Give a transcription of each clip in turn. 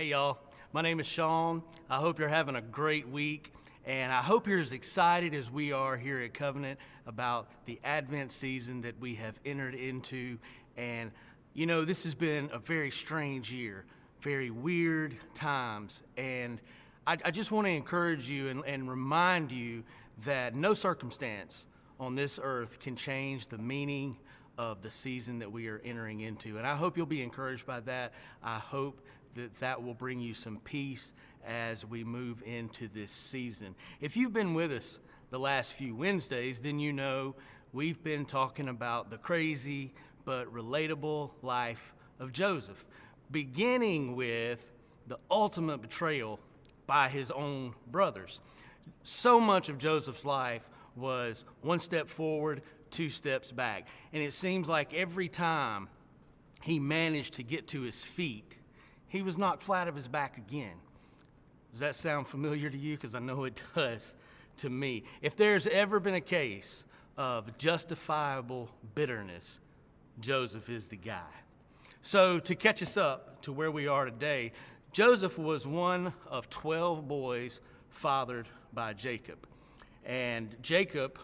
Hey y'all, my name is Sean. I hope you're having a great week, and I hope you're as excited as we are here at Covenant about the Advent season that we have entered into. And you know, this has been a very strange year, very weird times, and I just want to encourage you and remind you that no circumstance on this earth can change the meaning of the season that we are entering into. And I hope you'll be encouraged by that. I hope that will bring you some peace as we move into this season. If you've been with us the last few Wednesdays, then you know we've been talking about the crazy but relatable life of Joseph, beginning with the ultimate betrayal by his own brothers. So much of Joseph's life was one step forward, two steps back. And it seems like every time he managed to get to his feet, he was knocked flat of his back again. Does that sound familiar to you? Because I know it does to me. If there's ever been a case of justifiable bitterness, Joseph is the guy. So to catch us up to where we are today, Joseph was one of 12 boys fathered by Jacob. And Jacob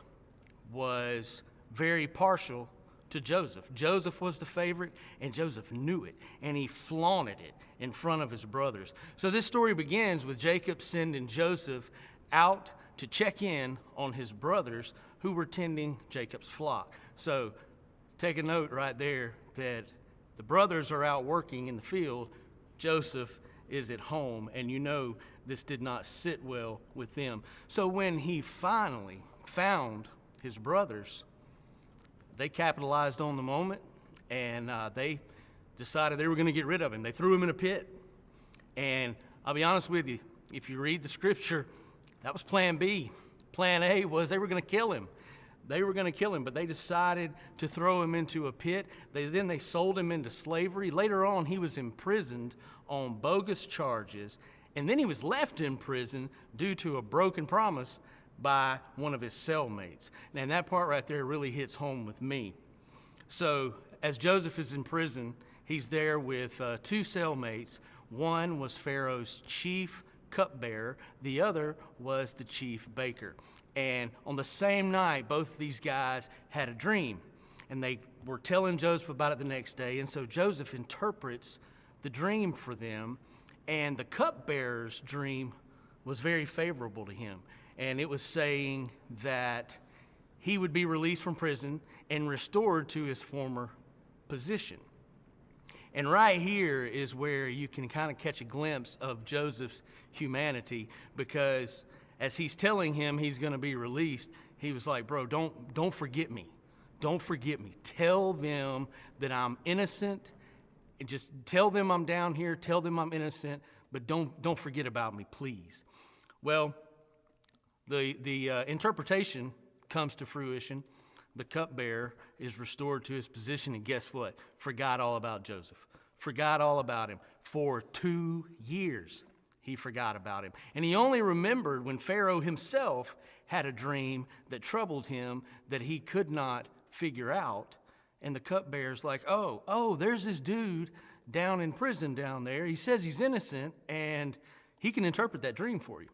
was very partial to Joseph. Joseph was the favorite, and Joseph knew it, and he flaunted it in front of his brothers. So this story begins with Jacob sending Joseph out to check in on his brothers who were tending Jacob's flock. So take a note right there that the brothers are out working in the field. Joseph is at home, and you know this did not sit well with them. So when he finally found his brothers, they capitalized on the moment, and they decided they were going to get rid of him. They threw him in a pit, and I'll be honest with you, if you read the scripture, that was plan B. Plan A was they were going to kill him. They were going to kill him, but they decided to throw him into a pit. Then they sold him into slavery. Later on, he was imprisoned on bogus charges, and then he was left in prison due to a broken promise by one of his cellmates. And that part right there really hits home with me. So as Joseph is in prison, he's there with two cellmates. One was Pharaoh's chief cupbearer. The other was the chief baker. And on the same night, both of these guys had a dream. And they were telling Joseph about it the next day. And so Joseph interprets the dream for them. And the cupbearer's dream was very favorable to him. And it was saying that he would be released from prison and restored to his former position. And right here is where you can kind of catch a glimpse of Joseph's humanity, because as he's telling him he's going to be released, he was like, bro, don't forget me. Don't forget me. Tell them that I'm innocent. And just tell them I'm down here. Tell them I'm innocent, but don't forget about me, please. Well, the interpretation comes to fruition. The cupbearer is restored to his position, and guess what? Forgot all about Joseph. Forgot all about him. For 2 years, he forgot about him. And he only remembered when Pharaoh himself had a dream that troubled him that he could not figure out. And the cupbearer's like, oh, there's this dude down in prison down there. He says he's innocent, and he can interpret that dream for you.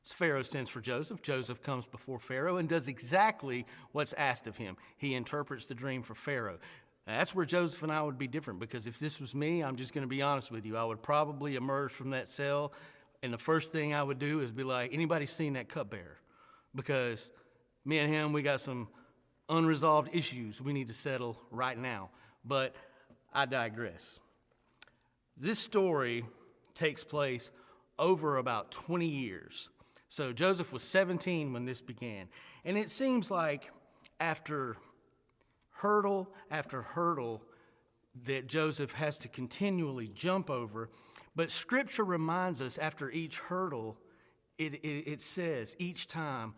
So Pharaoh sends for Joseph. Joseph comes before Pharaoh and does exactly what's asked of him. He interprets the dream for Pharaoh. Now, that's where Joseph and I would be different, because if this was me, I'm just going to be honest with you, I would probably emerge from that cell, and the first thing I would do is be like, anybody seen that cupbearer? Because me and him, we got some unresolved issues we need to settle right now. But I digress. This story takes place over about 20 years. So Joseph was 17 when this began. And it seems like after hurdle after hurdle that Joseph has to continually jump over. But Scripture reminds us after each hurdle, it says each time,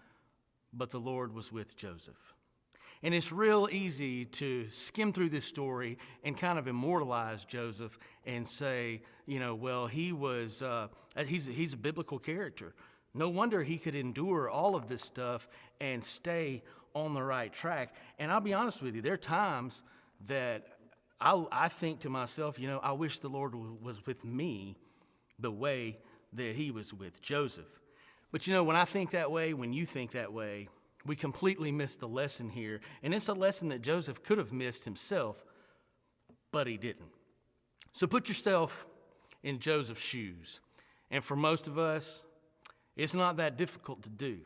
but the Lord was with Joseph. And it's real easy to skim through this story and kind of immortalize Joseph and say, well, he's a biblical character. No wonder he could endure all of this stuff and stay on the right track. And I'll be honest with you, there are times that I think to myself, I wish the Lord was with me the way that he was with Joseph. But when I think that way, when you think that way, we completely miss the lesson here. And it's a lesson that Joseph could have missed himself, but he didn't. So put yourself in Joseph's shoes. And for most of us, it's not that difficult to do.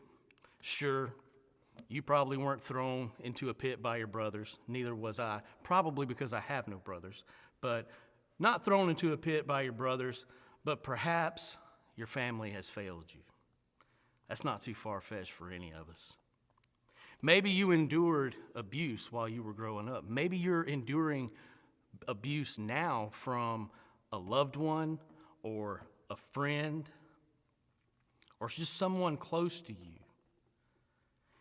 Sure, you probably weren't thrown into a pit by your brothers. Neither was I, probably because I have no brothers. But not thrown into a pit by your brothers, but perhaps your family has failed you. That's not too far-fetched for any of us. Maybe you endured abuse while you were growing up. Maybe you're enduring abuse now from a loved one or a friend or just someone close to you.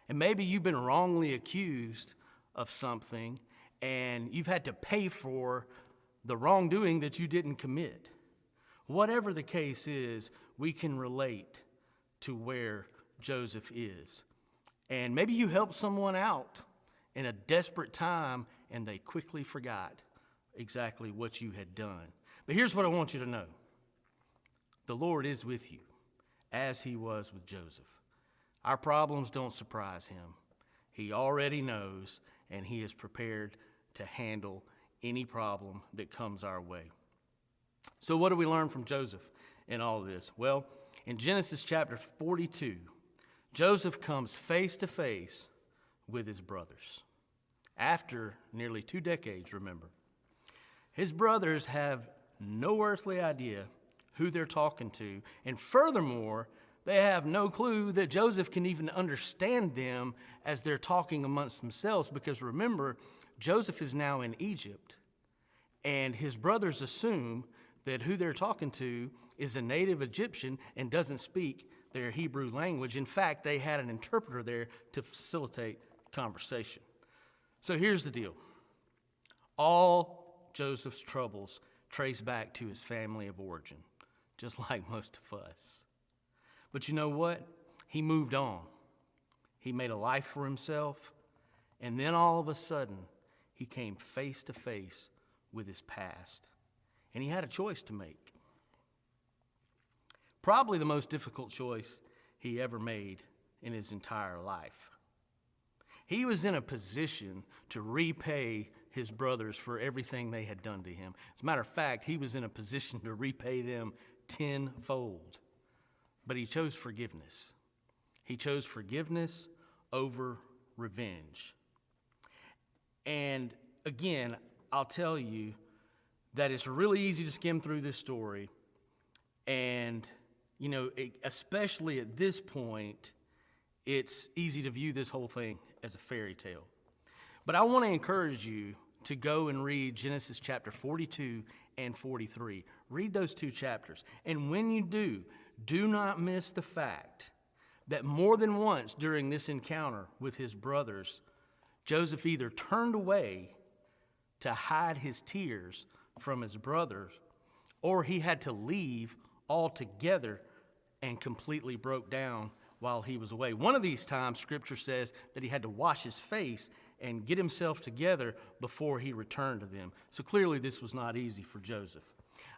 And maybe you've been wrongly accused of something and you've had to pay for the wrongdoing that you didn't commit. Whatever the case is, we can relate to where Joseph is. And maybe you helped someone out in a desperate time and they quickly forgot exactly what you had done. But here's what I want you to know. The Lord is with you, as he was with Joseph. Our problems don't surprise him. He already knows, and he is prepared to handle any problem that comes our way. So what do we learn from Joseph in all of this? Well, in Genesis chapter 42, Joseph comes face to face with his brothers. After nearly 2 decades, remember. His brothers have no earthly idea who they're talking to, and furthermore, they have no clue that Joseph can even understand them as they're talking amongst themselves, because remember, Joseph is now in Egypt, and his brothers assume that who they're talking to is a native Egyptian and doesn't speak their Hebrew language. In fact, they had an interpreter there to facilitate conversation. So here's the deal. All Joseph's troubles trace back to his family of origin, just like most of us. But you know what? He moved on. He made a life for himself, and then all of a sudden, he came face to face with his past, and he had a choice to make. Probably the most difficult choice he ever made in his entire life. He was in a position to repay his brothers for everything they had done to him. As a matter of fact, he was in a position to repay them tenfold. But he chose forgiveness. He chose forgiveness over revenge. And again, I'll tell you that it's really easy to skim through this story. And, especially at this point, it's easy to view this whole thing as a fairy tale. But I want to encourage you to go and read Genesis chapter 42 and 43. Read those 2 chapters. And when you do not miss the fact that more than once during this encounter with his brothers, Joseph either turned away to hide his tears from his brothers, or he had to leave altogether and completely broke down while he was away. One of these times, Scripture says that he had to wash his face and get himself together before he returned to them. So clearly this was not easy for Joseph.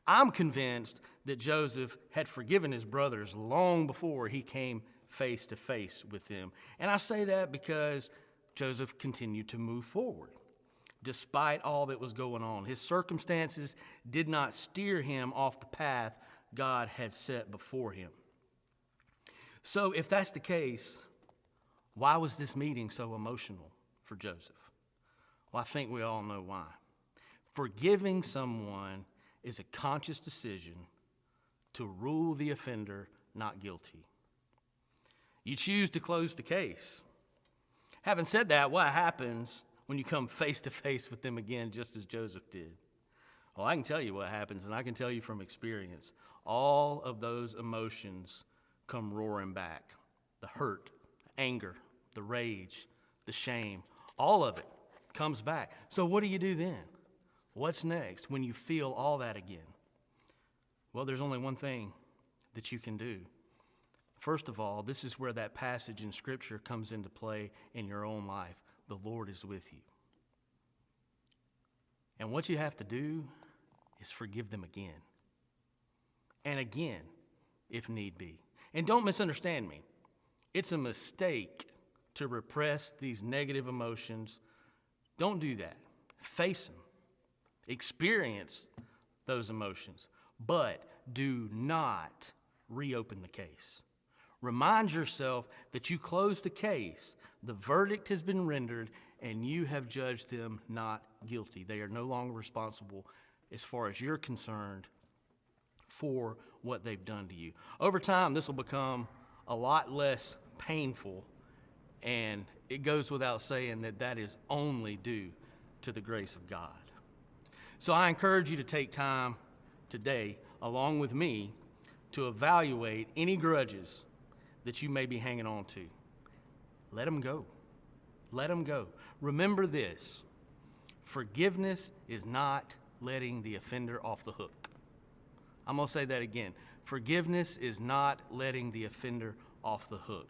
I'm convinced that Joseph had forgiven his brothers long before he came face to face with them. And I say that because Joseph continued to move forward despite all that was going on. His circumstances did not steer him off the path God had set before him. So if that's the case, why was this meeting so emotional for Joseph? Well, I think we all know why. Forgiving someone is a conscious decision to rule the offender not guilty. You choose to close the case. Having said that, what happens when you come face to face with them again, just as Joseph did? Well, I can tell you what happens, and I can tell you from experience. All of those emotions come roaring back. The hurt, the anger, the rage, the shame, all of it comes back. So what do you do then? What's next when you feel all that again? Well, there's only one thing that you can do. First of all, this is where that passage in Scripture comes into play in your own life. The Lord is with you. And what you have to do is forgive them again and again if need be. And don't misunderstand me. It's a mistake to repress these negative emotions. Don't do that. Face them. Experience those emotions. But do not reopen the case. Remind yourself that you closed the case. The verdict has been rendered, and you have judged them not guilty. They are no longer responsible, as far as you're concerned, for what they've done to you. Over time, this will become a lot less painful, and it goes without saying that that is only due to the grace of God. So I encourage you to take time today, along with me, to evaluate any grudges that you may be hanging on to. Let them go. Let them go. Remember this: forgiveness is not letting the offender off the hook. I'm going to say that again. Forgiveness is not letting the offender off the hook.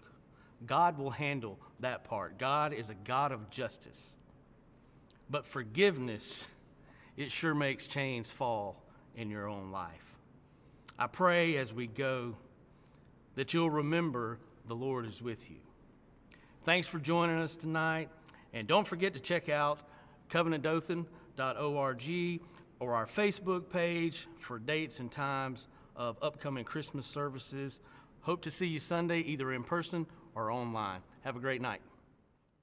God will handle that part. God is a God of justice. But forgiveness, it sure makes chains fall in your own life. I pray as we go that you'll remember the Lord is with you. Thanks for joining us tonight. And don't forget to check out covenantdothan.org or our Facebook page for dates and times of upcoming Christmas services. Hope to see you Sunday, either in person or online. Have a great night.